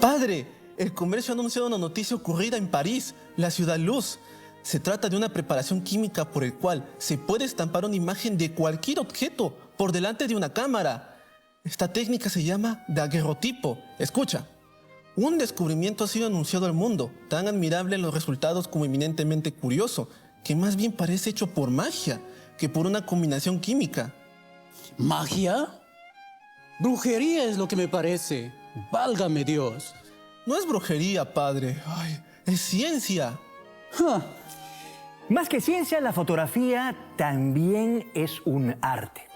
Padre, el comercio ha anunciado una noticia ocurrida en París, la ciudad luz. Se trata de una preparación química por el cual se puede estampar una imagen de cualquier objeto por delante de una cámara. Esta técnica se llama daguerrotipo. Escucha. Un descubrimiento ha sido anunciado al mundo, tan admirable en los resultados como eminentemente curioso, que más bien parece hecho por magia que por una combinación química. ¿Magia? Brujería es lo que me parece. Válgame Dios. No es brujería, padre. Ay, es ciencia. Ja. Más que ciencia, la fotografía también es un arte.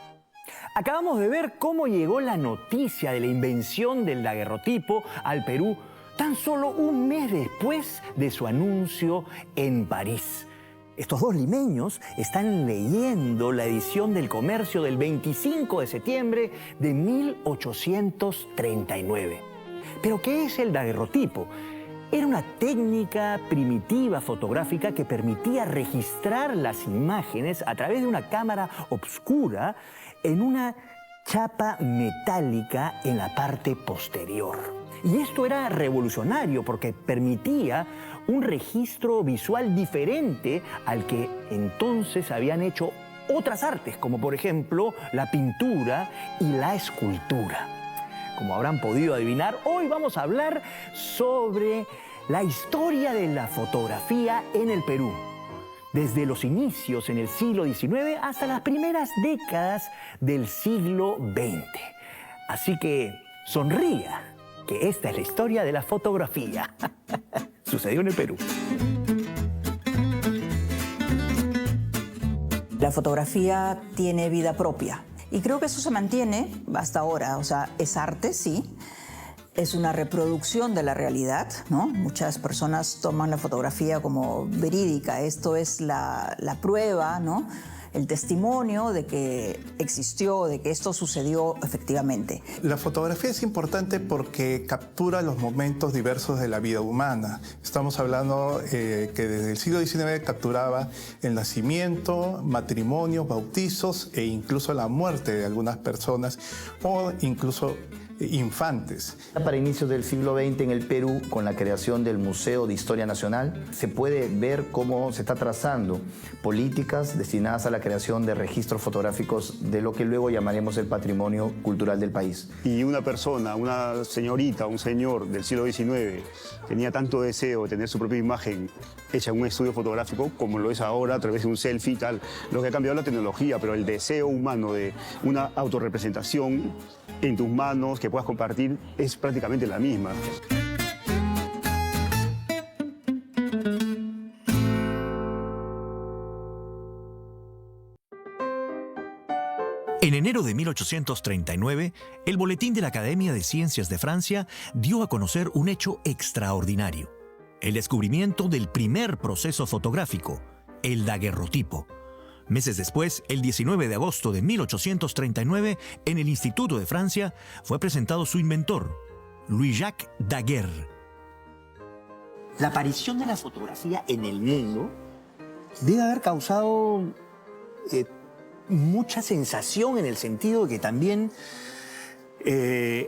Acabamos de ver cómo llegó la noticia de la invención del daguerrotipo al Perú tan solo un mes después de su anuncio en París. Estos dos limeños están leyendo la edición del Comercio del 25 de septiembre de 1839. ¿Pero qué es el daguerrotipo? Era una técnica primitiva fotográfica que permitía registrar las imágenes a través de una cámara obscura en una chapa metálica en la parte posterior. Y esto era revolucionario porque permitía un registro visual diferente al que entonces habían hecho otras artes, como por ejemplo la pintura y la escultura. Como habrán podido adivinar, hoy vamos a hablar sobre la historia de la fotografía en el Perú, desde los inicios en el siglo XIX hasta las primeras décadas del siglo XX. Así que sonría, que esta es la historia de la fotografía. Sucedió en el Perú. La fotografía tiene vida propia y creo que eso se mantiene hasta ahora. O sea, es arte, sí. Es una reproducción de la realidad, ¿no? Muchas personas toman la fotografía como verídica. Esto es la prueba, ¿no? El testimonio de que existió, de que esto sucedió efectivamente. La fotografía es importante porque captura los momentos diversos de la vida humana. Estamos hablando que desde el siglo XIX capturaba el nacimiento, matrimonios, bautizos e incluso la muerte de algunas personas o incluso infantes. Para inicios del siglo XX en el Perú, con la creación del Museo de Historia Nacional, se puede ver cómo se está trazando políticas destinadas a la creación de registros fotográficos de lo que luego llamaremos el patrimonio cultural del país. Y una persona, una señorita, un señor del siglo XIX tenía tanto deseo de tener su propia imagen hecha en un estudio fotográfico como lo es ahora a través de un selfie y tal. Lo que ha cambiado es la tecnología, pero el deseo humano de una autorrepresentación en tus manos que puedas compartir es prácticamente la misma. En enero de 1839, el Boletín de la Academia de Ciencias de Francia dio a conocer un hecho extraordinario: el descubrimiento del primer proceso fotográfico, el daguerrotipo. Meses después, el 19 de agosto de 1839, en el Instituto de Francia, fue presentado su inventor, Louis-Jacques Daguerre. La aparición de la fotografía en el mundo debe haber causado mucha sensación, en el sentido de que también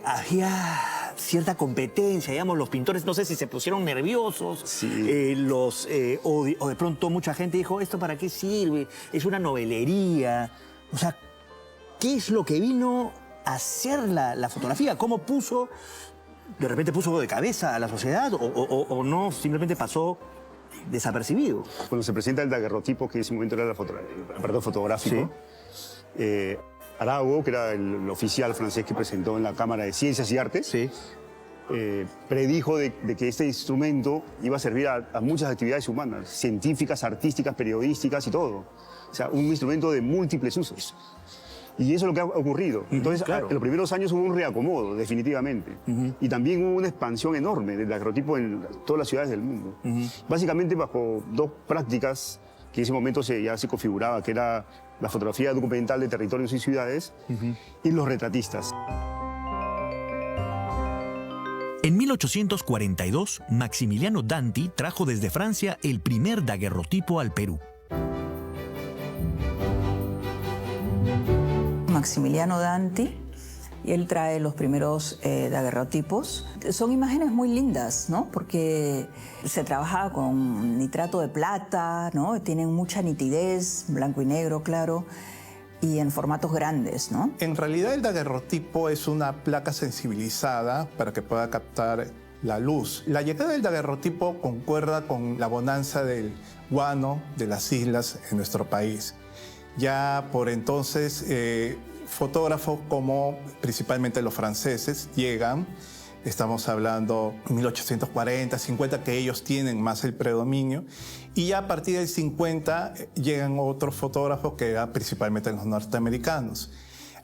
había cierta competencia, digamos, los pintores no sé si se pusieron nerviosos, sí. O de pronto mucha gente dijo, ¿esto para qué sirve? Es una novelería. O sea, ¿qué es lo que vino a hacer la fotografía? ¿Cómo puso, de repente puso de cabeza a la sociedad o no, simplemente pasó desapercibido? Cuando se presenta el daguerrotipo, que en ese momento era el aparato fotográfico, Sí. Arago, que era el oficial francés que presentó en la Cámara de Ciencias y Artes, Sí. Predijo de que este instrumento iba a servir a muchas actividades humanas, científicas, artísticas, periodísticas y todo. O sea, un instrumento de múltiples usos. Y eso es lo que ha ocurrido. Entonces, claro. En los primeros años hubo un reacomodo, definitivamente. Y también hubo una expansión enorme del daguerrotipo en todas las ciudades del mundo. Básicamente bajo dos prácticas que en ese momento ya se configuraba, que era la fotografía documental de territorios y ciudades y los retratistas. En 1842, Maximiliano Danti trajo desde Francia el primer daguerrotipo al Perú. Maximiliano Danti y él trae los primeros daguerrotipos. Son imágenes muy lindas, ¿no? Porque se trabaja con nitrato de plata, ¿no? Tienen mucha nitidez, blanco y negro, claro, y en formatos grandes, ¿no? En realidad el daguerrotipo es una placa sensibilizada para que pueda captar la luz. La llegada del daguerrotipo concuerda con la bonanza del guano de las islas en nuestro país. Ya por entonces fotógrafos como principalmente los franceses llegan, estamos hablando 1840, 50, que ellos tienen más el predominio, y ya a partir del 50 llegan otros fotógrafos que eran principalmente los norteamericanos.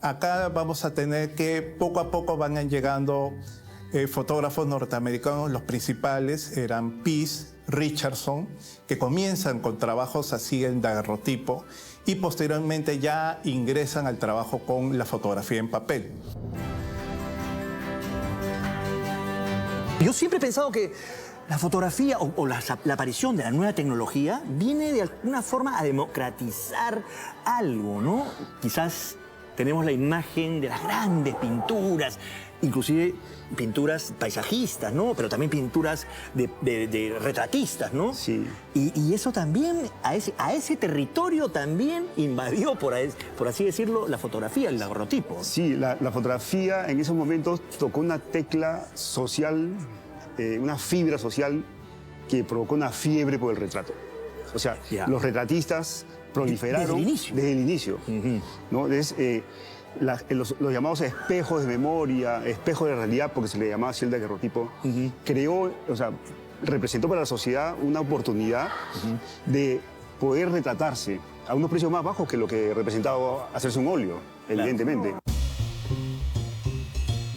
Acá vamos a tener que poco a poco van llegando fotógrafos norteamericanos. Los principales eran Pease, Richardson, que comienzan con trabajos así en daguerrotipo y posteriormente ya ingresan al trabajo con la fotografía en papel. Yo siempre he pensado que la fotografía o la aparición de la nueva tecnología viene de alguna forma a democratizar algo, ¿no? Quizás tenemos la imagen de las grandes pinturas, inclusive pinturas paisajistas, ¿no? Pero también pinturas de retratistas, ¿no? Sí. Y eso también, a ese territorio también invadió, por así decirlo, la fotografía, el daguerrotipo. Sí, la fotografía en esos momentos tocó una tecla social, una fibra social que provocó una fiebre por el retrato. O sea, los retratistas proliferaron desde el inicio. ¿No? Los llamados espejos de memoria, espejos de realidad, porque se le llamaba así el daguerrotipo, creó, o sea, representó para la sociedad una oportunidad de poder retratarse a unos precios más bajos que lo que representaba hacerse un óleo, evidentemente.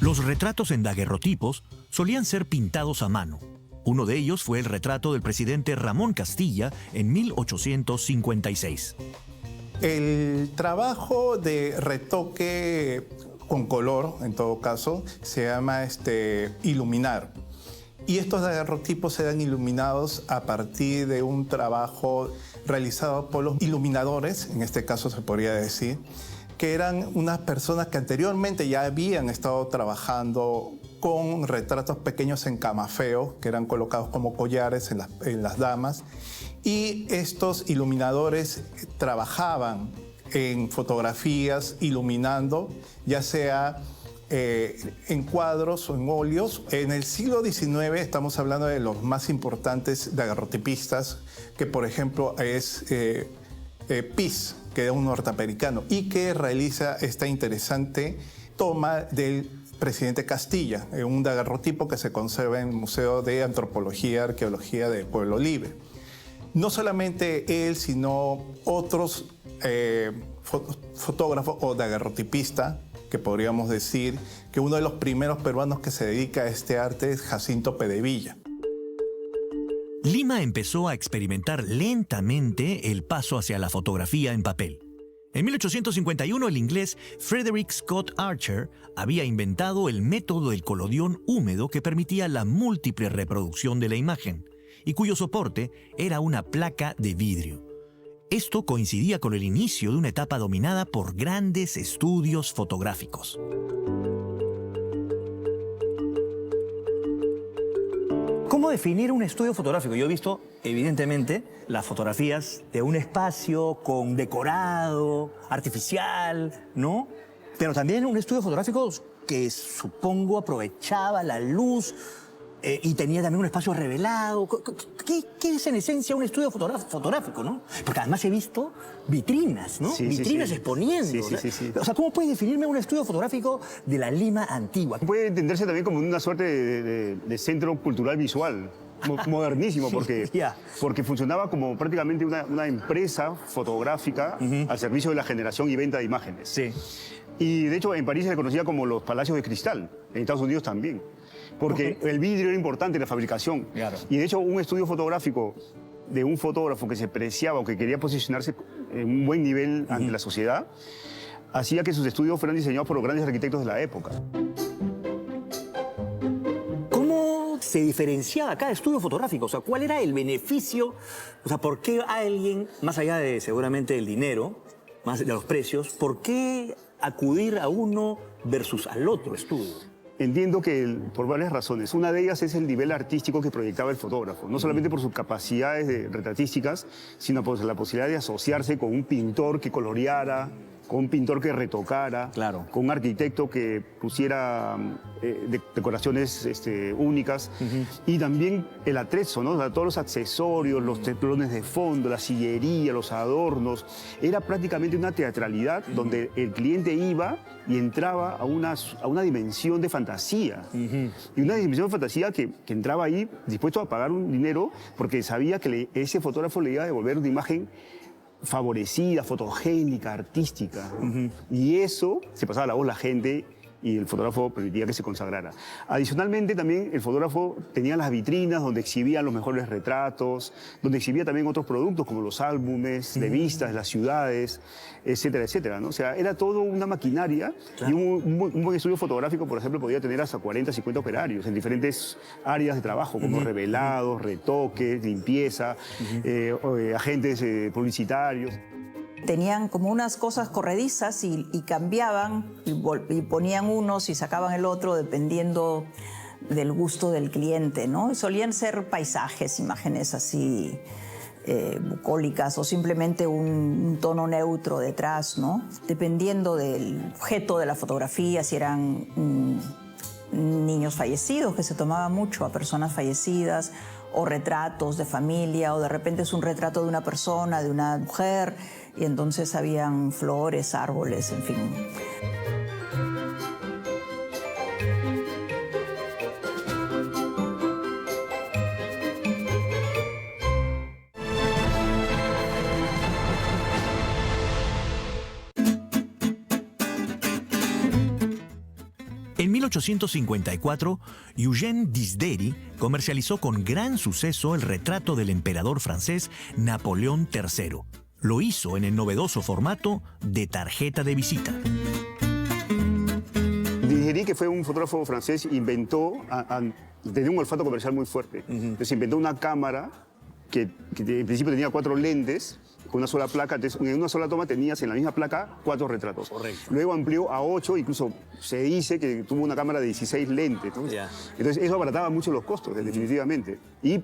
Los retratos en daguerrotipos solían ser pintados a mano. Uno de ellos fue el retrato del presidente Ramón Castilla en 1856. El trabajo de retoque con color, en todo caso, se llama iluminar. Y estos daguerrotipos eran iluminados a partir de un trabajo realizado por los iluminadores, en este caso se podría decir, que eran unas personas que anteriormente ya habían estado trabajando con retratos pequeños en camafeo, que eran colocados como collares en las damas. Y estos iluminadores trabajaban en fotografías iluminando, ya sea en cuadros o en óleos. En el siglo XIX estamos hablando de los más importantes daguerrotipistas, que por ejemplo es Pease, que era un norteamericano y que realiza esta interesante toma del presidente Castilla, un daguerrotipo que se conserva en el Museo de Antropología y Arqueología de Pueblo Libre. No solamente él, sino otros fotógrafos o daguerrotipistas, que podríamos decir que uno de los primeros peruanos que se dedica a este arte es Jacinto Pedevilla. Lima empezó a experimentar lentamente el paso hacia la fotografía en papel. En 1851, el inglés Frederick Scott Archer había inventado el método del colodión húmedo que permitía la múltiple reproducción de la imagen y cuyo soporte era una placa de vidrio. Esto coincidía con el inicio de una etapa dominada por grandes estudios fotográficos. ¿Cómo definir un estudio fotográfico? Yo he visto, evidentemente, las fotografías de un espacio con decorado, artificial, ¿no? Pero también un estudio fotográfico que supongo aprovechaba la luz y tenía también un espacio revelado. ¿Qué es en esencia un estudio fotográfico, no? Porque además he visto vitrinas, ¿no? Vitrinas exponiendo. Sí. O sea, ¿cómo puedes definirme un estudio fotográfico de la Lima antigua? Puede entenderse también como una suerte de centro cultural visual, modernísimo, porque funcionaba como prácticamente una empresa fotográfica al servicio de la generación y venta de imágenes. Sí. Y de hecho en París se le conocía como los palacios de cristal, en Estados Unidos también. Porque el vidrio era importante en la fabricación. Claro. Y de hecho un estudio fotográfico de un fotógrafo que se preciaba o que quería posicionarse en un buen nivel ante la sociedad, hacía que sus estudios fueran diseñados por los grandes arquitectos de la época. ¿Cómo se diferenciaba cada estudio fotográfico? O sea, ¿cuál era el beneficio? O sea, ¿por qué alguien, más allá de seguramente el dinero, más de los precios, por qué acudir a uno versus al otro estudio? Entiendo que por varias razones. Una de ellas es el nivel artístico que proyectaba el fotógrafo, no solamente por sus capacidades retratísticas, sino por la posibilidad de asociarse con un pintor que coloreara, con un pintor que retocara, Claro. con un arquitecto que pusiera decoraciones únicas, y también el atrezo, ¿no? O sea, todos los accesorios, los telones de fondo, la sillería, los adornos. Era prácticamente una teatralidad donde el cliente iba y entraba a una dimensión de fantasía. Y una dimensión de fantasía que entraba ahí dispuesto a pagar un dinero porque sabía que ese fotógrafo le iba a devolver una imagen favorecida, fotogénica, artística. Y eso se pasaba la voz la gente y el fotógrafo permitía que se consagrara. Adicionalmente, también el fotógrafo tenía las vitrinas donde exhibían los mejores retratos, donde exhibía también otros productos como los álbumes de vistas de las ciudades, etcétera, etcétera, ¿no? O sea, era todo una maquinaria. Claro. Y un buen estudio fotográfico, por ejemplo, podía tener hasta 40, 50 operarios en diferentes áreas de trabajo, como revelados, retoques, limpieza, agentes publicitarios. Tenían como unas cosas corredizas y cambiaban y ponían unos y sacaban el otro dependiendo del gusto del cliente, ¿no? Solían ser paisajes, imágenes así bucólicas o simplemente un tono neutro detrás, ¿no? Dependiendo del objeto de la fotografía, si eran niños fallecidos, que se tomaba mucho a personas fallecidas, o retratos de familia, o de repente es un retrato de una persona, de una mujer, y entonces habían flores, árboles, en fin. En 1854, Eugène Disderi comercializó con gran suceso el retrato del emperador francés Napoleón III. Lo hizo en el novedoso formato de tarjeta de visita. Disderi, que fue un fotógrafo francés, inventó, tenía un olfato comercial muy fuerte. Entonces inventó una cámara que en principio tenía 4 lentes, con una sola placa. Entonces, en una sola toma tenías en la misma placa 4 retratos. Correcto. Luego amplió a 8, incluso se dice que tuvo una cámara de 16 lentes, ¿no? Yeah. Entonces eso abarataba mucho los costos, definitivamente. Y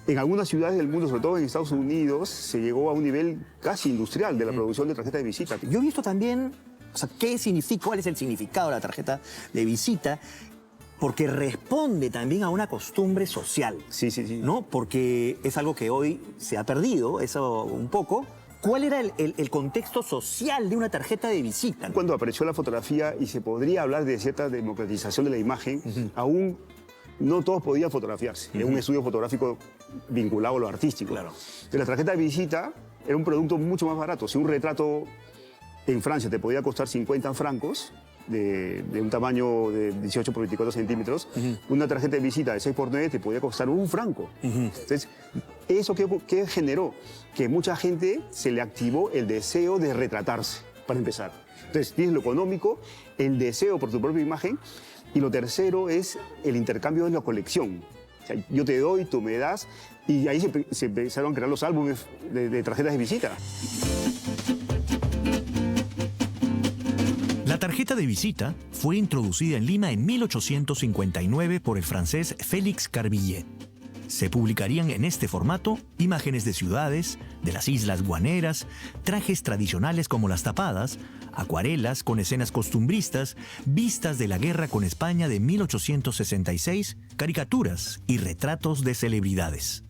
en algunas ciudades del mundo, sobre todo en Estados Unidos, se llegó a un nivel casi industrial de la producción de tarjetas de visita. Yo he visto también, o sea, cuál es el significado de la tarjeta de visita, porque responde también a una costumbre social. Sí, sí, sí. ¿No? Porque es algo que hoy se ha perdido, eso un poco. ¿Cuál era el contexto social de una tarjeta de visita? Cuando apareció la fotografía y se podría hablar de cierta democratización de la imagen, aún no todos podían fotografiarse. Era un estudio fotográfico vinculado a lo artístico. Claro. Pero la tarjeta de visita era un producto mucho más barato. Si un retrato en Francia te podía costar 50 francos, de un tamaño de 18 por 24 centímetros, una tarjeta de visita de 6 por 9 te podía costar $1. Entonces, ¿eso qué generó? Que mucha gente se le activó el deseo de retratarse, para empezar. Entonces, tienes lo económico, el deseo por tu propia imagen, y lo tercero es el intercambio de la colección. O sea, yo te doy, tú me das, y ahí se empezaron a crear los álbumes de tarjetas de visita. La tarjeta de visita fue introducida en Lima en 1859 por el francés Félix Carbillet. Se publicarían en este formato imágenes de ciudades, de las islas guaneras, trajes tradicionales como las tapadas, acuarelas con escenas costumbristas, vistas de la guerra con España de 1866, caricaturas y retratos de celebridades.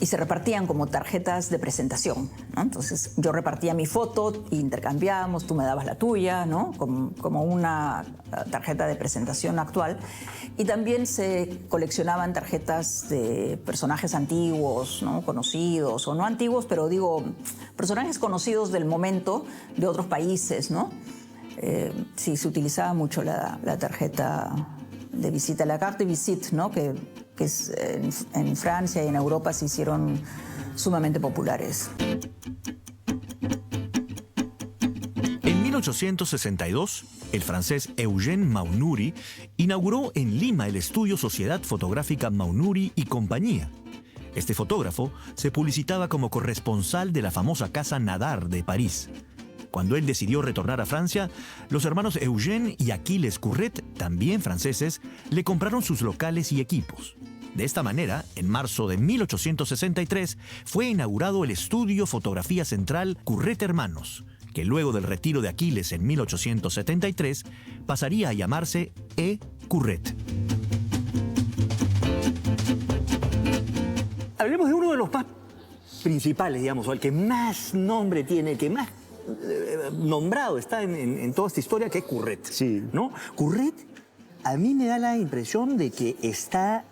Y se repartían como tarjetas de presentación, ¿no? Entonces yo repartía mi foto, intercambiábamos, tú me dabas la tuya, ¿no? Como una tarjeta de presentación actual. Y también se coleccionaban tarjetas de personajes antiguos, ¿no? Conocidos, o no antiguos, pero digo, personajes conocidos del momento de otros países, ¿no? Sí, se utilizaba mucho la tarjeta de visita, la carte de visite, ¿no? Que es, en Francia y en Europa se hicieron sumamente populares. En 1862, el francés Eugène Maunoury inauguró en Lima el estudio Sociedad Fotográfica Maunoury y Compañía. Este fotógrafo se publicitaba como corresponsal de la famosa Casa Nadar de París. Cuando él decidió retornar a Francia, los hermanos Eugène y Achilles Curret, también franceses, le compraron sus locales y equipos. De esta manera, en marzo de 1863, fue inaugurado el estudio Fotografía Central Curret Hermanos, que luego del retiro de Achilles en 1873 pasaría a llamarse E. Curret. Hablemos de uno de los más principales, digamos, o el que más nombre tiene, el que más nombrado está en toda esta historia, que es Curret. Sí. ¿No? Curret, a mí me da la impresión de que está...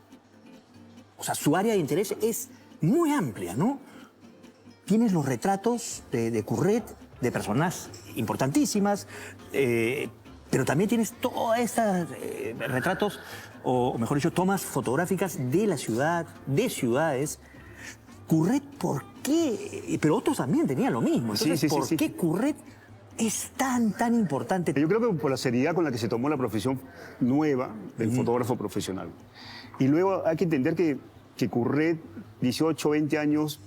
O sea, su área de interés es muy amplia, ¿no? Tienes los retratos de Curret, de personas importantísimas, pero también tienes todas estas retratos, o mejor dicho, tomas fotográficas de la ciudad, de ciudades. Curret, ¿por qué? Pero otros también tenían lo mismo. Entonces, ¿por qué Curret es tan importante? Yo creo que por la seriedad con la que se tomó la profesión nueva del fotógrafo profesional. Y luego hay que entender que Curret, 18, 20 años,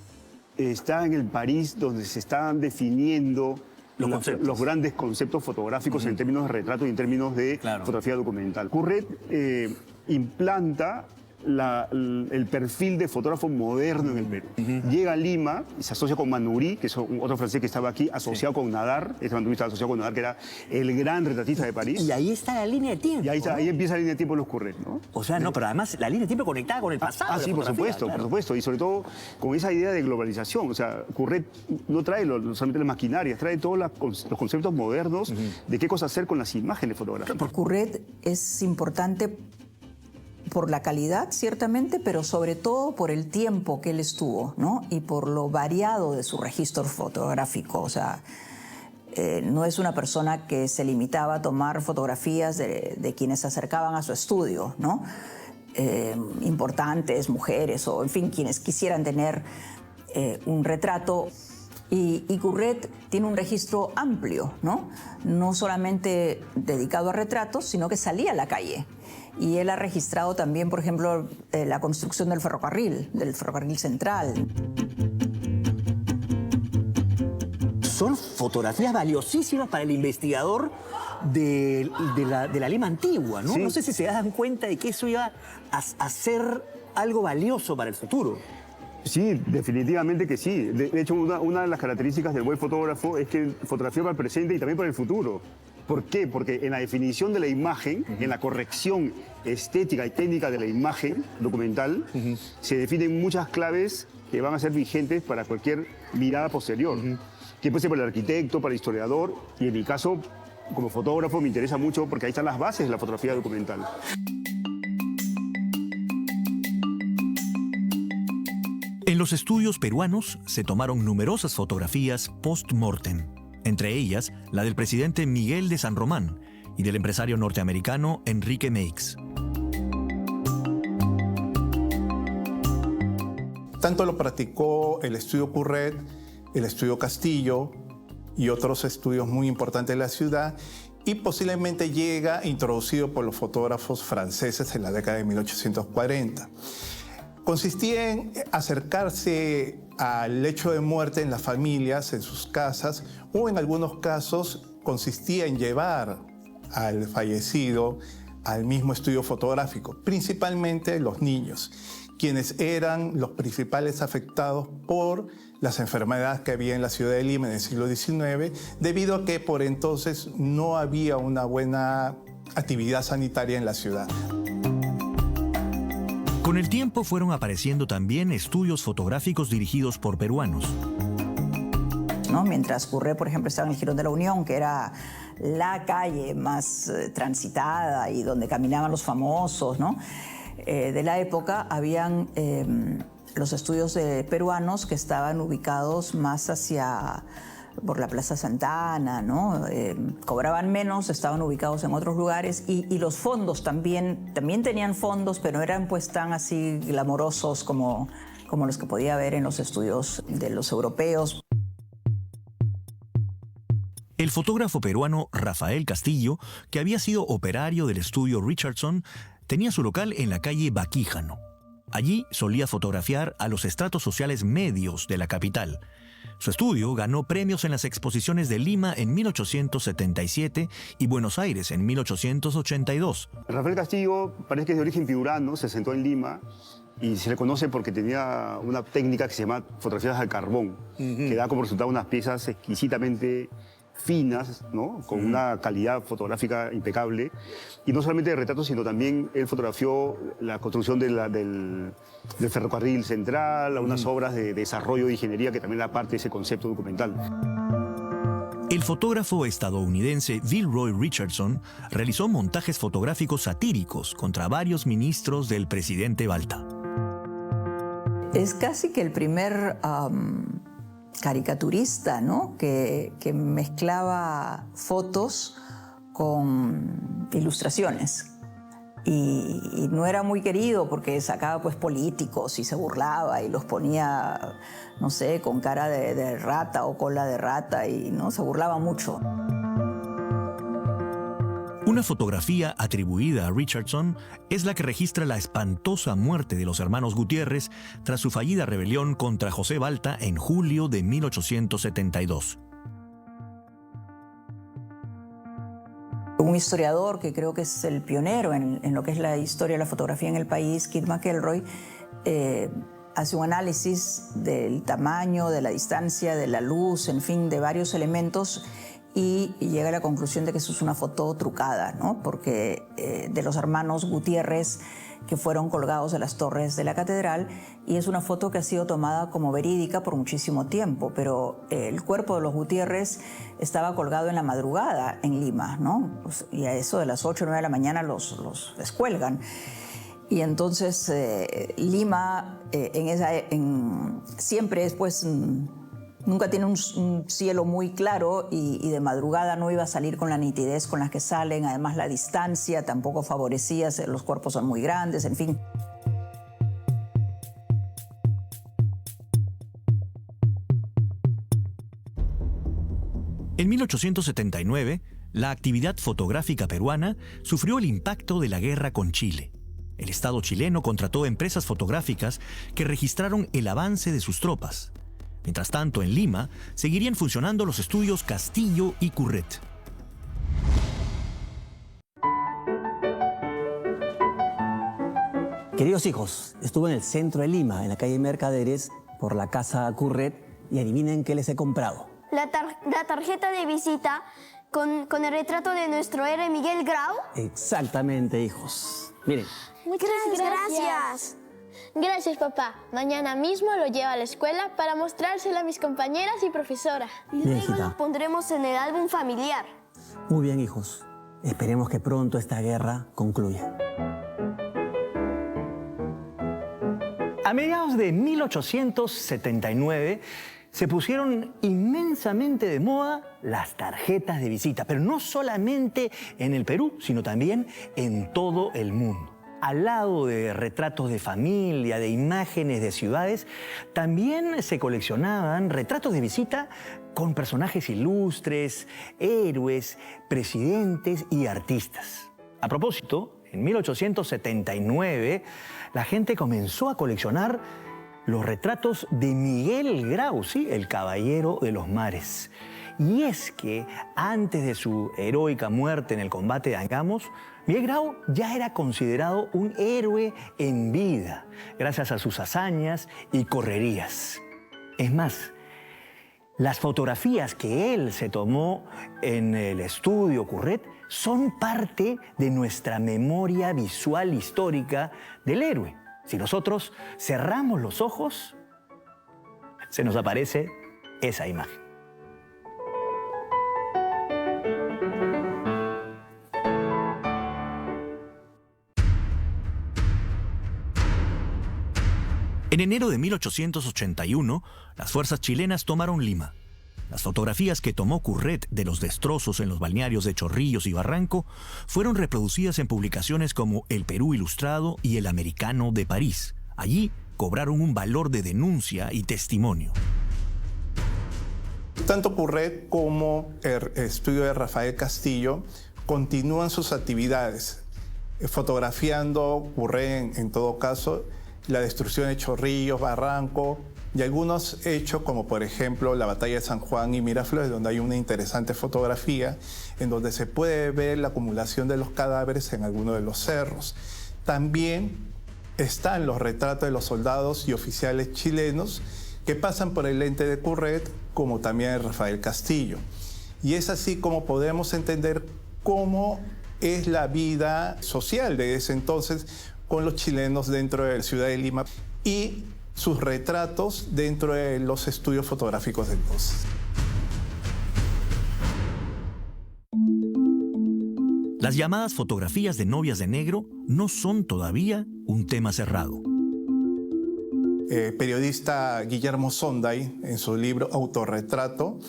está en el París donde se están definiendo los grandes conceptos fotográficos en términos de retrato y en términos de fotografía documental. Curret implanta el perfil de fotógrafo moderno en el Perú. Llega a Lima y se asocia con Manoury, que es otro francés que estaba aquí, asociado con Nadar. Este Manoury estaba asociado con Nadar, que era el gran retratista de París. Y ahí está la línea de tiempo. Y ahí empieza la línea de tiempo de los Curret, ¿no? O sea, no, pero además la línea de tiempo conectada con el pasado. Sí, por supuesto. Y sobre todo con esa idea de globalización. O sea, Curret no trae solamente las maquinarias, trae todos los conceptos modernos de qué cosa hacer con las imágenes fotográficas. Curret es importante por la calidad, ciertamente, pero sobre todo por el tiempo que él estuvo, ¿no? Y por lo variado de su registro fotográfico. O sea, no es una persona que se limitaba a tomar fotografías de quienes se acercaban a su estudio, ¿no? Importantes, mujeres o, en fin, quienes quisieran tener un retrato. Y Curret tiene un registro amplio, ¿no? No solamente dedicado a retratos, sino que salía a la calle. Y él ha registrado también, por ejemplo, la construcción del ferrocarril central. Son fotografías valiosísimas para el investigador de la Lima antigua, ¿no? Sí. No sé si se dan cuenta de que eso iba a ser algo valioso para el futuro. Sí, definitivamente que sí. De hecho, una de las características del buen fotógrafo es que fotografía para el presente y también para el futuro. ¿Por qué? Porque en la definición de la imagen, en la corrección estética y técnica de la imagen documental, se definen muchas claves que van a ser vigentes para cualquier mirada posterior. Que puede ser para el arquitecto, para el historiador, y en mi caso, como fotógrafo, me interesa mucho porque ahí están las bases de la fotografía documental. En los estudios peruanos se tomaron numerosas fotografías post-mortem, entre ellas la del presidente Miguel de San Román y del empresario norteamericano Enrique Meix. Tanto lo practicó el estudio Curret, el estudio Castillo y otros estudios muy importantes de la ciudad, y posiblemente llega introducido por los fotógrafos franceses en la década de 1840. Consistía en acercarse al lecho de muerte en las familias, en sus casas, o en algunos casos consistía en llevar al fallecido al mismo estudio fotográfico, principalmente los niños, quienes eran los principales afectados por las enfermedades que había en la ciudad de Lima en el siglo XIX, debido a que por entonces no había una buena actividad sanitaria en la ciudad. Con el tiempo fueron apareciendo también estudios fotográficos dirigidos por peruanos. ¿No? Mientras Curret, por ejemplo, estaba en el Jirón de la Unión, que era la calle más transitada y donde caminaban los famosos, ¿no? De la época, habían los estudios peruanos que estaban ubicados más por la Plaza Santa Ana, ¿no? Cobraban menos, estaban ubicados en otros lugares, y los fondos también tenían fondos, pero no eran pues tan así glamorosos como los que podía haber en los estudios de los europeos. El fotógrafo peruano Rafael Castillo, que había sido operario del estudio Richardson, tenía su local en la calle Baquíjano. Allí solía fotografiar a los estratos sociales medios de la capital. Su estudio ganó premios en las exposiciones de Lima en 1877 y Buenos Aires en 1882. Rafael Castillo parece que es de origen piurano, se asentó en Lima y se le conoce porque tenía una técnica que se llama fotografías al carbón, que da como resultado unas piezas exquisitamente finas, ¿no? Con una calidad fotográfica impecable. Y no solamente de retratos, sino también él fotografió la construcción del ferrocarril central, unas obras de desarrollo de ingeniería que también era parte de ese concepto documental. El fotógrafo estadounidense Vilroy Richardson realizó montajes fotográficos satíricos contra varios ministros del presidente Balta. Es casi que el primer caricaturista, ¿no? que mezclaba fotos con ilustraciones. Y no era muy querido porque sacaba pues políticos y se burlaba y los ponía, no sé, con cara de rata o cola de rata y no se burlaba mucho. Una fotografía atribuida a Richardson es la que registra la espantosa muerte de los hermanos Gutiérrez tras su fallida rebelión contra José Balta en julio de 1872. Un historiador que creo que es el pionero en lo que es la historia de la fotografía en el país, Keith McElroy, hace un análisis del tamaño, de la distancia, de la luz, en fin, de varios elementos y llega a la conclusión de que eso es una foto trucada, ¿no? Porque de los hermanos Gutiérrez que fueron colgados de las torres de la catedral y es una foto que ha sido tomada como verídica por muchísimo tiempo, pero el cuerpo de los Gutiérrez estaba colgado en la madrugada en Lima, ¿no? Y a eso de las 8 o 9 de la mañana los descuelgan. Y entonces Lima siempre es pues... Nunca tiene un cielo muy claro y de madrugada no iba a salir con la nitidez con la que salen. Además, la distancia tampoco favorecía, los cuerpos son muy grandes, en fin. En 1879, la actividad fotográfica peruana sufrió el impacto de la guerra con Chile. El Estado chileno contrató empresas fotográficas que registraron el avance de sus tropas. Mientras tanto, en Lima, seguirían funcionando los estudios Castillo y Curret. Queridos hijos, estuve en el centro de Lima, en la calle Mercaderes, por la casa Curret, y adivinen qué les he comprado. La tarjeta de visita con el retrato de nuestro héroe Miguel Grau. Exactamente, hijos. Miren. Muchas gracias. Gracias, papá. Mañana mismo lo llevo a la escuela para mostrárselo a mis compañeras y profesora. Y luego lo pondremos en el álbum familiar. Muy bien, hijos. Esperemos que pronto esta guerra concluya. A mediados de 1879 se pusieron inmensamente de moda las tarjetas de visita, pero no solamente en el Perú, sino también en todo el mundo. Al lado de retratos de familia, de imágenes de ciudades, también se coleccionaban retratos de visita con personajes ilustres, héroes, presidentes y artistas. A propósito, en 1879, la gente comenzó a coleccionar los retratos de Miguel Grau, ¿sí? El caballero de los mares. Y es que antes de su heroica muerte en el combate de Angamos, Miguel Grau ya era considerado un héroe en vida, gracias a sus hazañas y correrías. Es más, las fotografías que él se tomó en el estudio Curret son parte de nuestra memoria visual histórica del héroe. Si nosotros cerramos los ojos, se nos aparece esa imagen. En enero de 1881, las fuerzas chilenas tomaron Lima. Las fotografías que tomó Curret de los destrozos en los balnearios de Chorrillos y Barranco fueron reproducidas en publicaciones como El Perú Ilustrado y El Americano de París. Allí cobraron un valor de denuncia y testimonio. Tanto Curret como el estudio de Rafael Castillo continúan sus actividades, fotografiando Curret en todo caso la destrucción de Chorrillos, Barranco, y algunos hechos como por ejemplo la batalla de San Juan y Miraflores, donde hay una interesante fotografía en donde se puede ver la acumulación de los cadáveres en algunos de los cerros. También están los retratos de los soldados y oficiales chilenos que pasan por el lente de Curret, como también el Rafael Castillo. Y es así como podemos entender cómo es la vida social de ese entonces con los chilenos dentro de la ciudad de Lima y sus retratos dentro de los estudios fotográficos de entonces. Las llamadas fotografías de novias de negro no son todavía un tema cerrado. El periodista Guillermo Sonday, en su libro Autorretrato,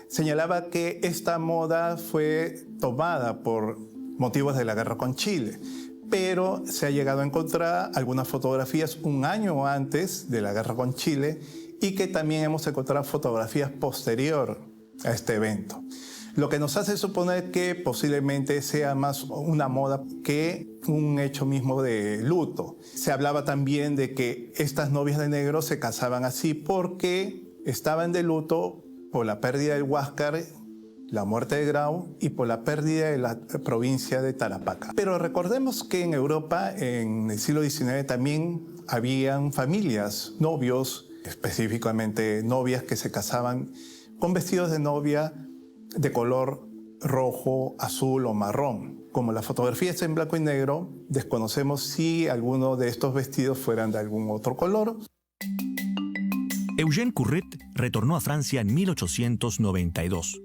señalaba que esta moda fue tomada por motivos de la guerra con Chile, pero se ha llegado a encontrar algunas fotografías un año antes de la guerra con Chile y que también hemos encontrado fotografías posterior a este evento. Lo que nos hace suponer que posiblemente sea más una moda que un hecho mismo de luto. Se hablaba también de que estas novias de negro se casaban así porque estaban de luto por la pérdida del Huáscar, la muerte de Grau y por la pérdida de la provincia de Tarapacá. Pero recordemos que en Europa, en el siglo XIX, también habían familias, novios, específicamente novias que se casaban con vestidos de novia de color rojo, azul o marrón. Como la fotografía es en blanco y negro, desconocemos si alguno de estos vestidos fueran de algún otro color. Eugène Curret retornó a Francia en 1892.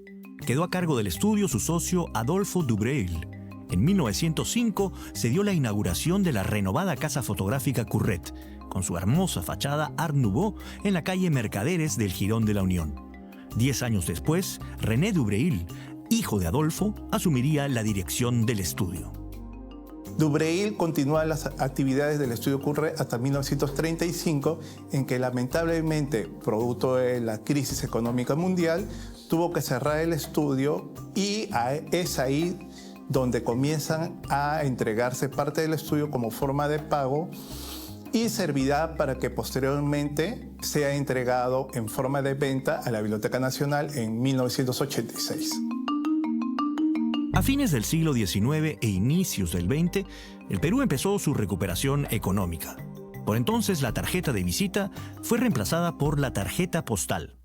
Quedó a cargo del estudio su socio Adolphe Dubreil. En 1905 se dio la inauguración de la renovada casa fotográfica Curret, con su hermosa fachada Art Nouveau en la calle Mercaderes del Jirón de la Unión. 10 años después, René Dubreil, hijo de Adolfo, asumiría la dirección del estudio. Dubreil continúa las actividades del estudio Curret hasta 1935, en que lamentablemente, producto de la crisis económica mundial, tuvo que cerrar el estudio y es ahí donde comienzan a entregarse parte del estudio como forma de pago y servirá para que posteriormente sea entregado en forma de venta a la Biblioteca Nacional en 1986. A fines del siglo XIX e inicios del XX, el Perú empezó su recuperación económica. Por entonces, la tarjeta de visita fue reemplazada por la tarjeta postal.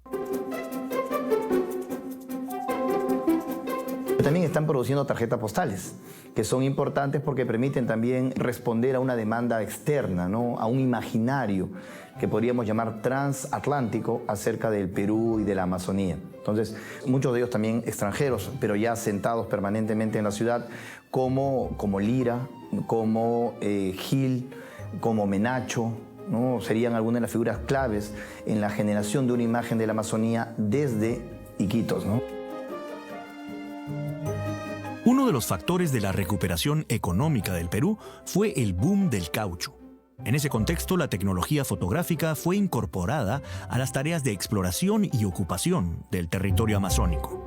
También están produciendo tarjetas postales, que son importantes porque permiten también responder a una demanda externa, ¿no? A un imaginario que podríamos llamar transatlántico acerca del Perú y de la Amazonía. Entonces, muchos de ellos también extranjeros, pero ya asentados permanentemente en la ciudad, como Lira, como Gil, como Menacho, ¿no? Serían algunas de las figuras claves en la generación de una imagen de la Amazonía desde Iquitos, ¿no? Uno de los factores de la recuperación económica del Perú fue el boom del caucho. En ese contexto, la tecnología fotográfica fue incorporada a las tareas de exploración y ocupación del territorio amazónico.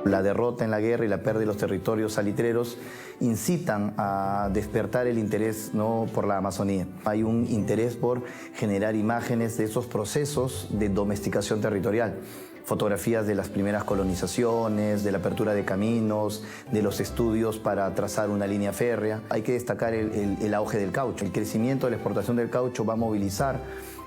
La derrota en la guerra y la pérdida de los territorios salitreros incitan a despertar el interés, ¿no?, por la Amazonía. Hay un interés por generar imágenes de esos procesos de domesticación territorial. Fotografías de las primeras colonizaciones, de la apertura de caminos, de los estudios para trazar una línea férrea. Hay que destacar el auge del caucho. El crecimiento de la exportación del caucho va a movilizar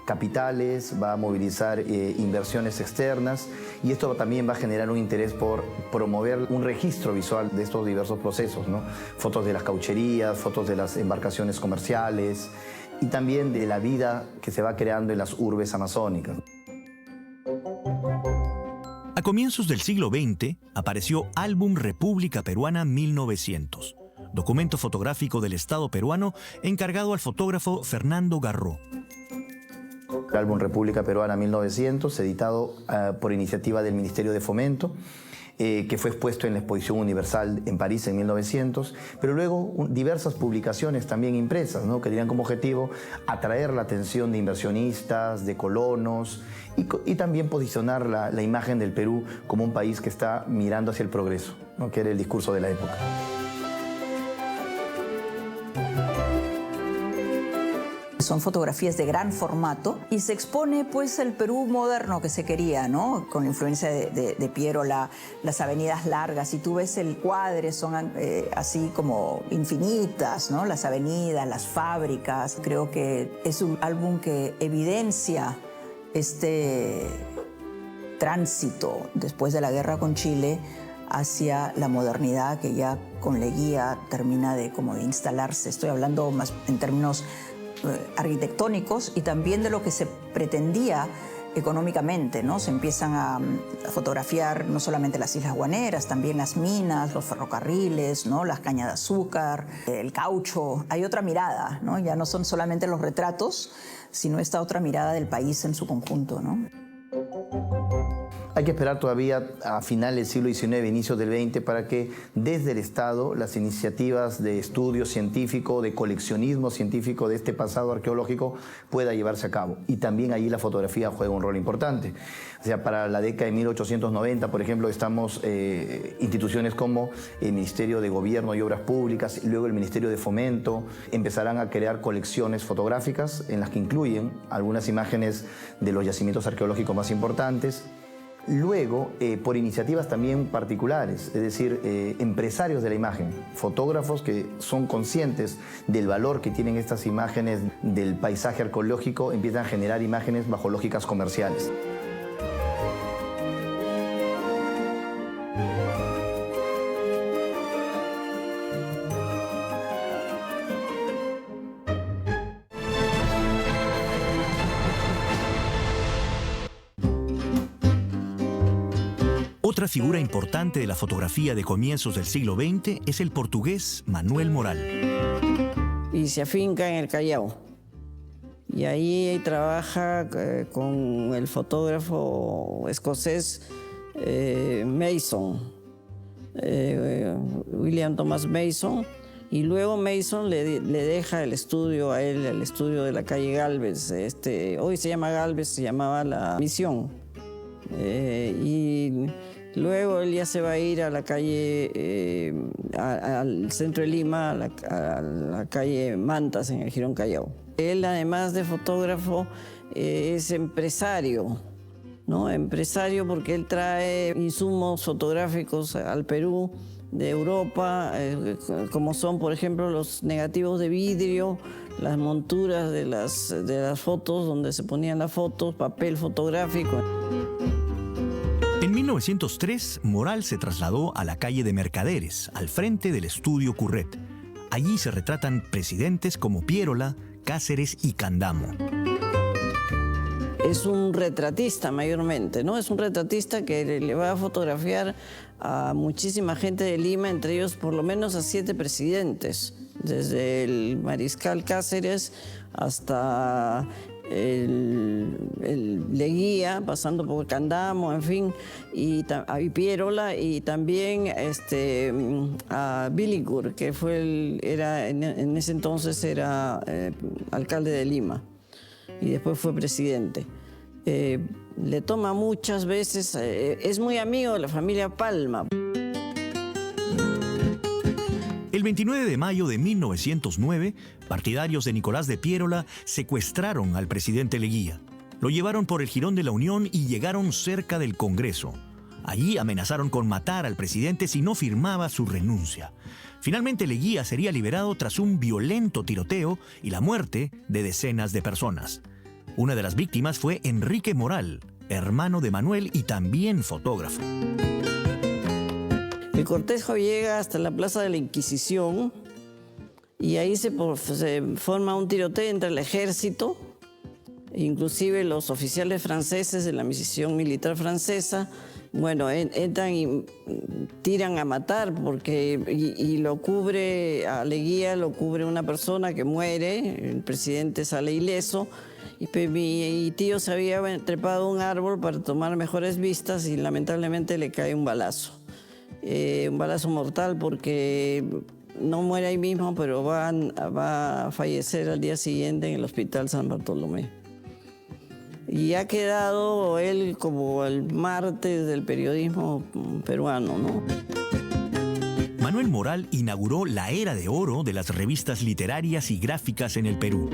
capitales, va a movilizar inversiones externas y esto también va a generar un interés por promover un registro visual de estos diversos procesos, ¿no? Fotos de las caucherías, fotos de las embarcaciones comerciales y también de la vida que se va creando en las urbes amazónicas. A comienzos del siglo XX apareció Álbum República Peruana 1900, documento fotográfico del Estado peruano encargado al fotógrafo Fernando Garró. El álbum República Peruana 1900, editado por iniciativa del Ministerio de Fomento, que fue expuesto en la Exposición Universal en París en 1900, pero luego diversas publicaciones también impresas, ¿no?, que tenían como objetivo atraer la atención de inversionistas, de colonos y también posicionar la imagen del Perú como un país que está mirando hacia el progreso, ¿no?, que era el discurso de la época. Son fotografías de gran formato y se expone pues el Perú moderno que se quería, ¿no? Con la influencia de Piérola, las avenidas largas. Si tú ves el cuadre son así como infinitas, ¿no? Las avenidas, las fábricas. Creo que es un álbum que evidencia este tránsito después de la guerra con Chile hacia la modernidad que ya con Leguía termina de instalarse. Estoy hablando más en términos arquitectónicos y también de lo que se pretendía económicamente, ¿no? Se empiezan a fotografiar no solamente las islas guaneras, también las minas, los ferrocarriles, ¿no? Las cañas de azúcar, el caucho. Hay otra mirada, ¿no? Ya no son solamente los retratos, sino esta otra mirada del país en su conjunto, ¿no? Hay que esperar todavía a finales del siglo XIX, inicios del XX, para que desde el Estado las iniciativas de estudio científico, de coleccionismo científico de este pasado arqueológico pueda llevarse a cabo. Y también allí la fotografía juega un rol importante. O sea, para la década de 1890, por ejemplo, estamos instituciones como el Ministerio de Gobierno y Obras Públicas y luego el Ministerio de Fomento empezarán a crear colecciones fotográficas en las que incluyen algunas imágenes de los yacimientos arqueológicos más importantes. Luego, por iniciativas también particulares, es decir, empresarios de la imagen, fotógrafos que son conscientes del valor que tienen estas imágenes del paisaje arqueológico, empiezan a generar imágenes bajo lógicas comerciales. Otra figura importante de la fotografía de comienzos del siglo XX es el portugués Manuel Moral. Y se afinca en el Callao. Y ahí trabaja con el fotógrafo escocés Mason, William Thomas Mason. Y luego Mason le deja el estudio a él, el estudio de la calle Gálvez. Hoy se llama Gálvez, se llamaba La Misión. Y luego él ya se va a ir a la calle, al centro de Lima, a la calle Mantas, en el Jirón Callao. Él, además de fotógrafo, es empresario, ¿no? Empresario porque él trae insumos fotográficos al Perú de Europa, como son, por ejemplo, los negativos de vidrio, las monturas de las fotos, donde se ponían las fotos, papel fotográfico. En 1903, Moral se trasladó a la calle de Mercaderes, al frente del estudio Curret. Allí se retratan presidentes como Piérola, Cáceres y Candamo. Es un retratista mayormente, ¿no? Es un retratista que le va a fotografiar a muchísima gente de Lima, entre ellos por lo menos a 7 presidentes, desde el mariscal Cáceres hasta el Leguía, pasando por Candamo, en fin, y Piérola, y también a Billincourt, que en ese entonces era alcalde de Lima y después fue presidente. Le toma muchas veces, es muy amigo de la familia Palma. El 29 de mayo de 1909, partidarios de Nicolás de Piérola secuestraron al presidente Leguía. Lo llevaron por el Jirón de la Unión y llegaron cerca del Congreso. Allí amenazaron con matar al presidente si no firmaba su renuncia. Finalmente Leguía sería liberado tras un violento tiroteo y la muerte de decenas de personas. Una de las víctimas fue Enrique Moral, hermano de Manuel y también fotógrafo. El cortejo llega hasta la Plaza de la Inquisición y ahí se forma un tiroteo entre el ejército, inclusive los oficiales franceses de la misión militar francesa. Bueno, entran y tiran a matar y lo cubre, a Leguía lo cubre una persona que muere, el presidente sale ileso. Y mi tío se había trepado a un árbol para tomar mejores vistas y lamentablemente le cae un balazo mortal, porque no muere ahí mismo, pero va a fallecer al día siguiente en el Hospital San Bartolomé. Y ha quedado él como el mártir del periodismo peruano, ¿no? Manuel Moral inauguró la era de oro de las revistas literarias y gráficas en el Perú.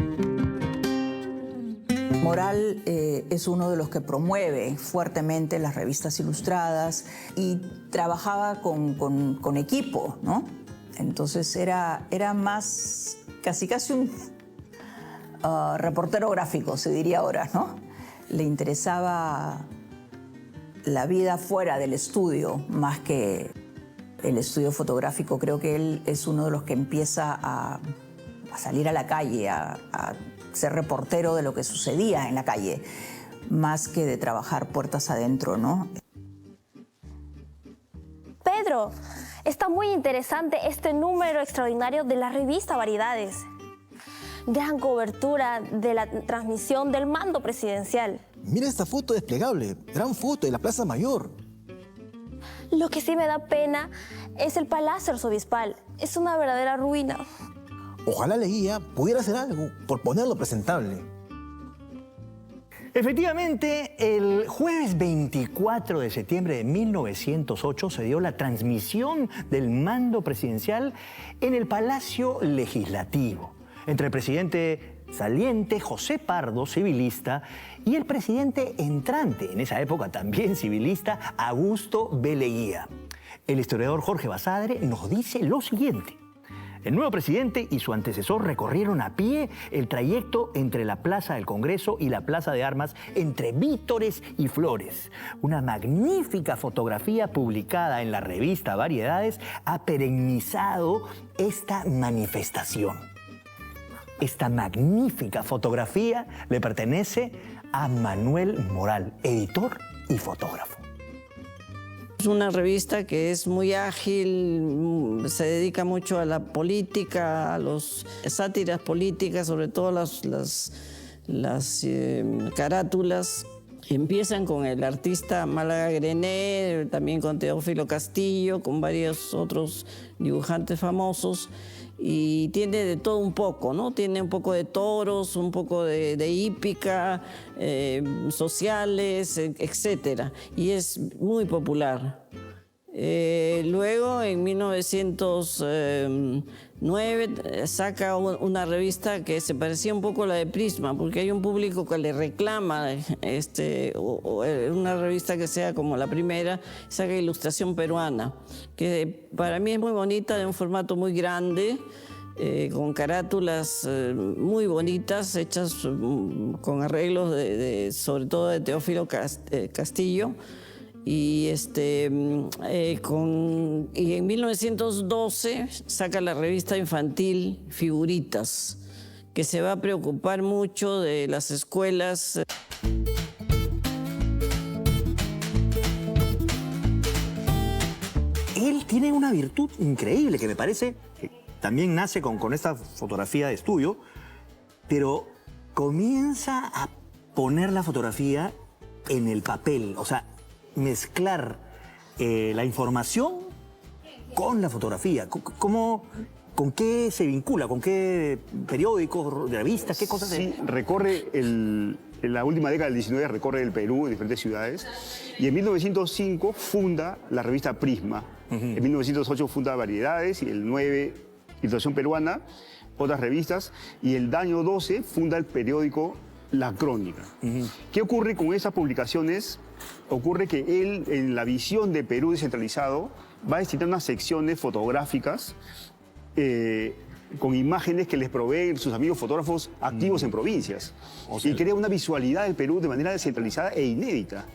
Moral es uno de los que promueve fuertemente las revistas ilustradas y trabajaba con equipo, ¿no? Entonces era más casi un reportero gráfico, se diría ahora, ¿no? Le interesaba la vida fuera del estudio más que el estudio fotográfico. Creo que él es uno de los que empieza a salir a la calle, a ser reportero de lo que sucedía en la calle, más que de trabajar puertas adentro, ¿no? Pedro, está muy interesante este número extraordinario de la revista Variedades. Gran cobertura de la transmisión del mando presidencial. Mira esta foto desplegable, gran foto de la Plaza Mayor. Lo que sí me da pena es el Palacio Arzobispal. Es una verdadera ruina. Ojalá Leguía pudiera hacer algo por ponerlo presentable. Efectivamente, el jueves 24 de septiembre de 1908 se dio la transmisión del mando presidencial en el Palacio Legislativo entre el presidente saliente José Pardo, civilista, y el presidente entrante, en esa época también civilista, Augusto B. Leguía. El historiador Jorge Basadre nos dice lo siguiente. El nuevo presidente y su antecesor recorrieron a pie el trayecto entre la Plaza del Congreso y la Plaza de Armas, entre vítores y flores. Una magnífica fotografía publicada en la revista Variedades ha perennizado esta manifestación. Esta magnífica fotografía le pertenece a Manuel Moral, editor y fotógrafo. Es una revista que es muy ágil, se dedica mucho a la política, a las sátiras políticas, sobre todo las carátulas. Empiezan con el artista Málaga Grené, también con Teófilo Castillo, con varios otros dibujantes famosos. Y tiene de todo un poco, ¿no? Tiene un poco de toros, un poco de hípica, sociales, etcétera. Y es muy popular. Luego, en 1909, saca una revista que se parecía un poco a la de Prisma, porque hay un público que le reclama una revista que sea como la primera. Saca Ilustración Peruana, que para mí es muy bonita, de un formato muy grande, con carátulas muy bonitas, hechas con arreglos sobre todo de Teófilo Castillo. Y en 1912 saca la revista infantil Figuritas, que se va a preocupar mucho de las escuelas. Él tiene una virtud increíble que me parece que también nace con esta fotografía de estudio, pero comienza a poner la fotografía en el papel, o sea, mezclar la información con la fotografía. ¿Con qué se vincula? ¿Con qué periódicos, revistas, qué cosas? Sí, recorre en la última década del 19 recorre el Perú en diferentes ciudades y en 1905 funda la revista Prisma. En 1908 funda Variedades y el 9 Ilustración Peruana, otras revistas, y el año 12 funda el periódico La Crónica. ¿Qué ocurre con esas publicaciones? Ocurre que él, en la visión de Perú descentralizado, va a destinar unas secciones fotográficas con imágenes que les proveen sus amigos fotógrafos activos en provincias. Y crea una visualidad del Perú de manera descentralizada e inédita.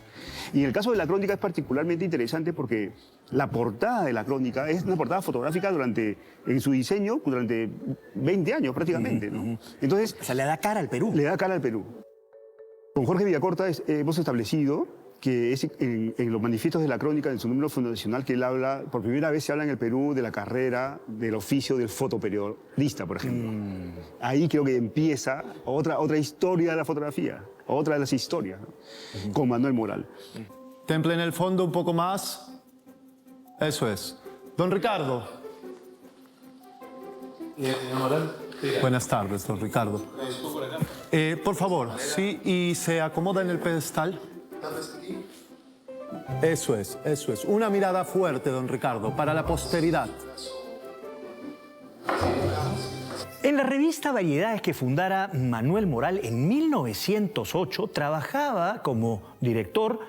Y en el caso de La Crónica es particularmente interesante porque la portada de La Crónica es una portada fotográfica en su diseño durante 20 años prácticamente, ¿no? Entonces, o sea, le da cara al Perú. Le da cara al Perú. Con Jorge Villacorta hemos establecido que es en los manifiestos de La Crónica, en su número fundacional, que él habla, por primera vez se habla en el Perú de la carrera, del oficio del fotoperiodista, por ejemplo. Ahí creo que empieza otra historia de la fotografía, otra de las historias, ¿no? Con Manuel Moral. Temple en el fondo un poco más. Eso es. Don Ricardo. Moral. Buenas tardes, don Ricardo. Por favor, sí, y se acomoda en el pedestal. Eso es, eso es. Una mirada fuerte, don Ricardo, para la posteridad. En la revista Variedades que fundara Manuel Moral en 1908, trabajaba como director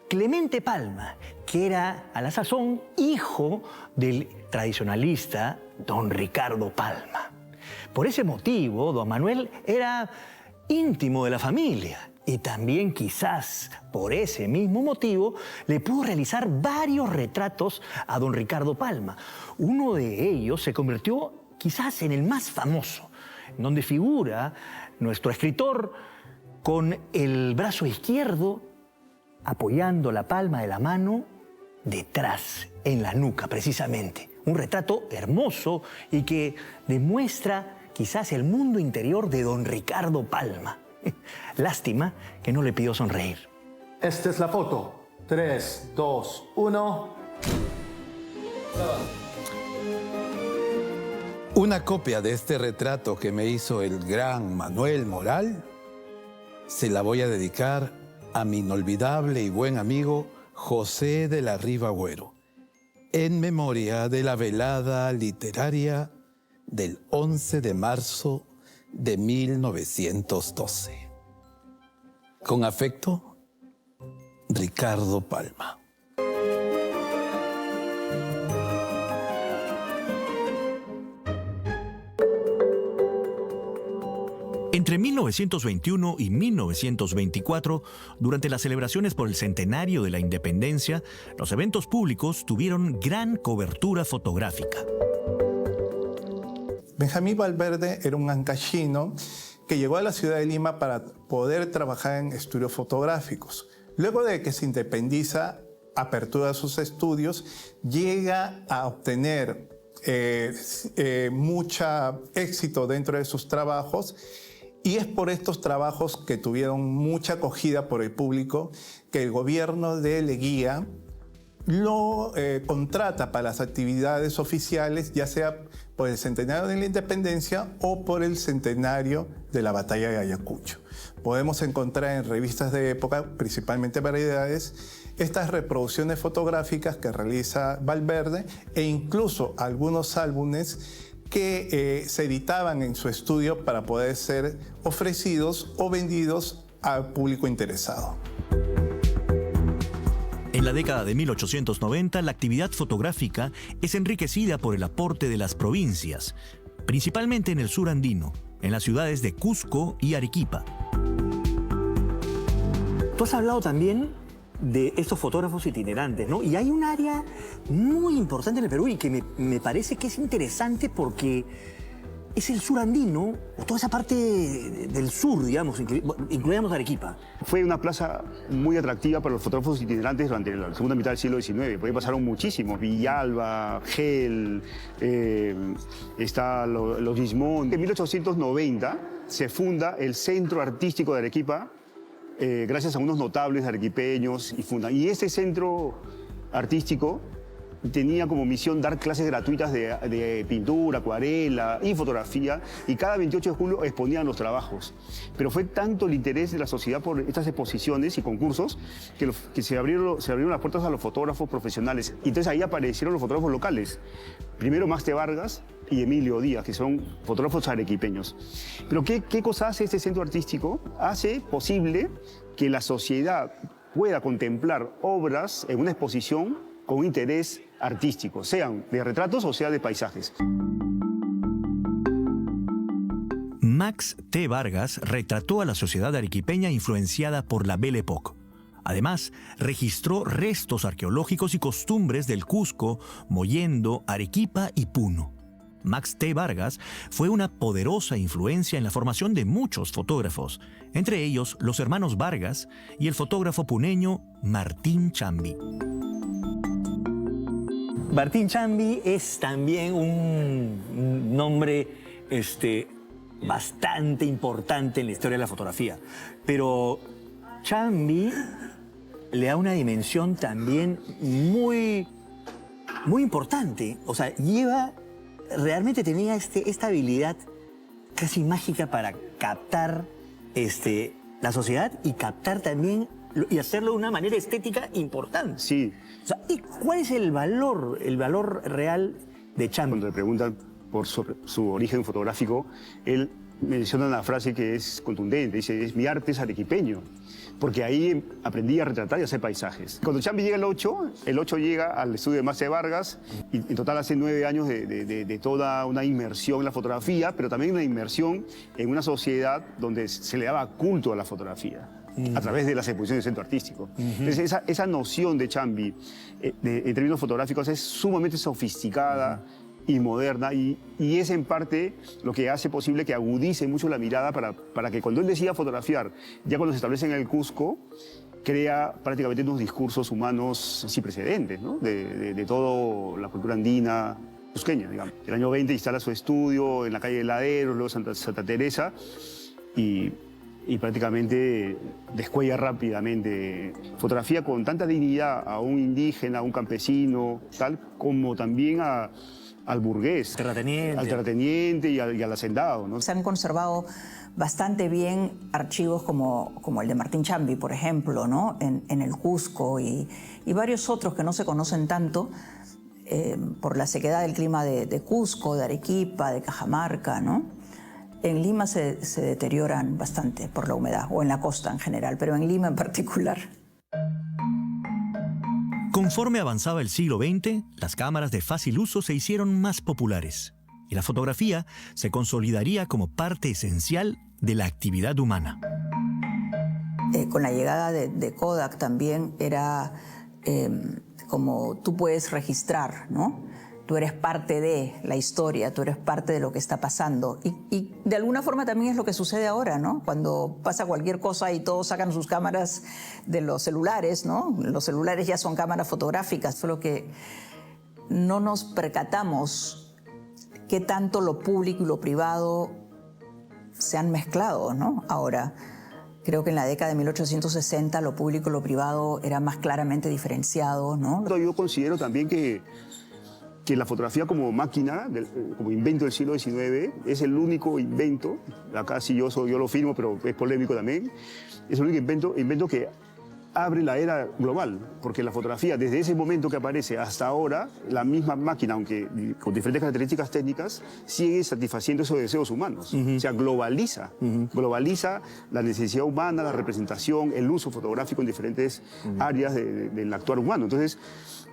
Clemente Palma, que era a la sazón hijo del tradicionalista don Ricardo Palma. Por ese motivo, don Manuel era íntimo de la familia y también quizás por ese mismo motivo le pudo realizar varios retratos a don Ricardo Palma. Uno de ellos se convirtió quizás en el más famoso, donde figura nuestro escritor con el brazo izquierdo apoyando la palma de la mano detrás, en la nuca precisamente. Un retrato hermoso y que demuestra quizás el mundo interior de don Ricardo Palma. Lástima que no le pidió sonreír. Esta es la foto. 3, 2, 1. Una copia de este retrato que me hizo el gran Manuel Moral se la voy a dedicar a mi inolvidable y buen amigo José de la Riva Agüero, en memoria de la velada literaria del 11 de marzo de 1912. Con afecto, Ricardo Palma. Entre 1921 y 1924, durante las celebraciones por el centenario de la independencia, los eventos públicos tuvieron gran cobertura fotográfica. Benjamín Valverde era un ancashino que llegó a la ciudad de Lima para poder trabajar en estudios fotográficos. Luego de que se independiza, apertura sus estudios, llega a obtener mucho éxito dentro de sus trabajos. Y es por estos trabajos que tuvieron mucha acogida por el público que el gobierno de Leguía lo contrata para las actividades oficiales, ya sea por el centenario de la independencia o por el centenario de la batalla de Ayacucho. Podemos encontrar en revistas de época, principalmente Variedades, estas reproducciones fotográficas que realiza Valverde e incluso algunos álbumes que se editaban en su estudio para poder ser ofrecidos o vendidos al público interesado. En la década de 1890, la actividad fotográfica es enriquecida por el aporte de las provincias, principalmente en el sur andino, en las ciudades de Cusco y Arequipa. Tú has hablado también de estos fotógrafos itinerantes, ¿no? Y hay un área muy importante en el Perú y que me parece que es interesante porque es el sur andino, o toda esa parte del sur, digamos, incluíamos Arequipa. Fue una plaza muy atractiva para los fotógrafos itinerantes durante la segunda mitad del siglo XIX. Por ahí pasaron muchísimos, Villalba, Gel, está los Gismond. En 1890 se funda el Centro Artístico de Arequipa, gracias a unos notables arequipeños, y ese centro artístico tenía como misión dar clases gratuitas de pintura, acuarela y fotografía, y cada 28 de julio exponían los trabajos. Pero fue tanto el interés de la sociedad por estas exposiciones y concursos que se abrieron las puertas a los fotógrafos profesionales. Y entonces ahí aparecieron los fotógrafos locales. Primero Max T. Vargas y Emilio Díaz, que son fotógrafos arequipeños. Pero ¿qué cosa hace este centro artístico? Hace posible que la sociedad pueda contemplar obras en una exposición con interés artístico, sean de retratos o sea de paisajes. Max T. Vargas retrató a la sociedad arequipeña influenciada por la Belle Époque. Además, registró restos arqueológicos y costumbres del Cusco, Mollendo, Arequipa y Puno. Max T. Vargas fue una poderosa influencia en la formación de muchos fotógrafos, entre ellos los hermanos Vargas y el fotógrafo puneño Martín Chambi. Martín Chambi es también un nombre bastante importante en la historia de la fotografía, pero Chambi le da una dimensión también muy importante. O sea, realmente tenía esta habilidad casi mágica para captar la sociedad y captar también y hacerlo de una manera estética importante. Sí. O sea, ¿y cuál es el valor real de Chambi? Cuando le preguntan por su origen fotográfico, él menciona una frase que es contundente, dice, mi arte es arequipeño, porque ahí aprendí a retratar y a hacer paisajes. Cuando Chambi llega el 8 llega al estudio de Mace Vargas, y en total hace 9 años de toda una inmersión en la fotografía, pero también una inmersión en una sociedad donde se le daba culto a la fotografía, a través de las exposiciones del centro artístico. Entonces esa noción de Chambi, en términos fotográficos, es sumamente sofisticada, y moderna, y es en parte lo que hace posible que agudice mucho la mirada para que cuando él decida fotografiar, ya cuando se establece en el Cusco, crea prácticamente unos discursos humanos sin precedentes, ¿no? de toda la cultura andina cusqueña, digamos. El año 20 instala su estudio en la calle de Laderos, luego Santa Teresa, y prácticamente descuella rápidamente. Fotografía con tanta dignidad a un indígena, a un campesino, tal como también al burgués, al terrateniente y al hacendado, ¿no? Se han conservado bastante bien archivos como el de Martín Chambi, por ejemplo, ¿no? en el Cusco y varios otros que no se conocen tanto por la sequedad del clima de Cusco, de Arequipa, de Cajamarca, ¿no? En Lima se deterioran bastante por la humedad, o en la costa en general, pero en Lima en particular. Conforme avanzaba el siglo XX, las cámaras de fácil uso se hicieron más populares y la fotografía se consolidaría como parte esencial de la actividad humana. Con la llegada de Kodak también era como tú puedes registrar, ¿no? Tú eres parte de la historia, tú eres parte de lo que está pasando. Y de alguna forma también es lo que sucede ahora, ¿no? Cuando pasa cualquier cosa y todos sacan sus cámaras de los celulares, ¿no? Los celulares ya son cámaras fotográficas, solo que no nos percatamos qué tanto lo público y lo privado se han mezclado, ¿no? Ahora, creo que en la década de 1860 lo público y lo privado era más claramente diferenciado, ¿no? Yo considero también que la fotografía como máquina, como invento del siglo XIX, es el único invento, acá sí yo lo firmo, pero es polémico también, es el único invento que abre la era global, porque la fotografía, desde ese momento que aparece hasta ahora, la misma máquina, aunque con diferentes características técnicas, sigue satisfaciendo esos deseos humanos. O sea, globaliza la necesidad humana, la representación, el uso fotográfico en diferentes áreas del actuar humano. Entonces,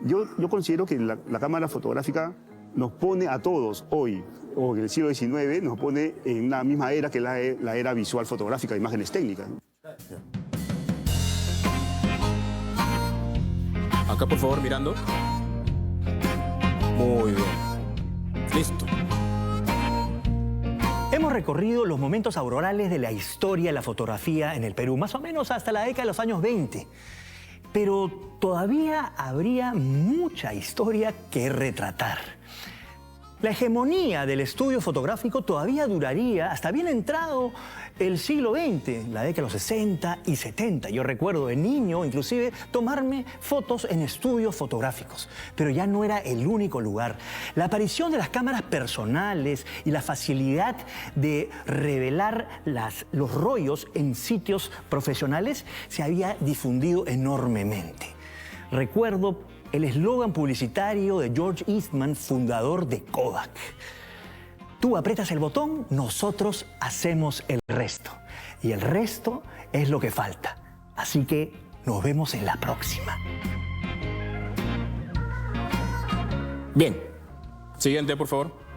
yo considero que la cámara fotográfica nos pone a todos hoy, o en el siglo XIX, nos pone en una misma era que la era visual fotográfica, de imágenes técnicas. Acá, por favor, mirando. Muy bien. Listo. Hemos recorrido los momentos aurorales de la historia de la fotografía en el Perú, más o menos hasta la década de los años 20. Pero todavía habría mucha historia que retratar. La hegemonía del estudio fotográfico todavía duraría hasta bien entrado el siglo XX, la década de los 60 y 70. Yo recuerdo de niño, inclusive, tomarme fotos en estudios fotográficos. Pero ya no era el único lugar. La aparición de las cámaras personales y la facilidad de revelar los rollos en sitios profesionales se había difundido enormemente. Recuerdo el eslogan publicitario de George Eastman, fundador de Kodak. Tú aprietas el botón, nosotros hacemos el resto. Y el resto es lo que falta. Así que nos vemos en la próxima. Bien. Siguiente, por favor.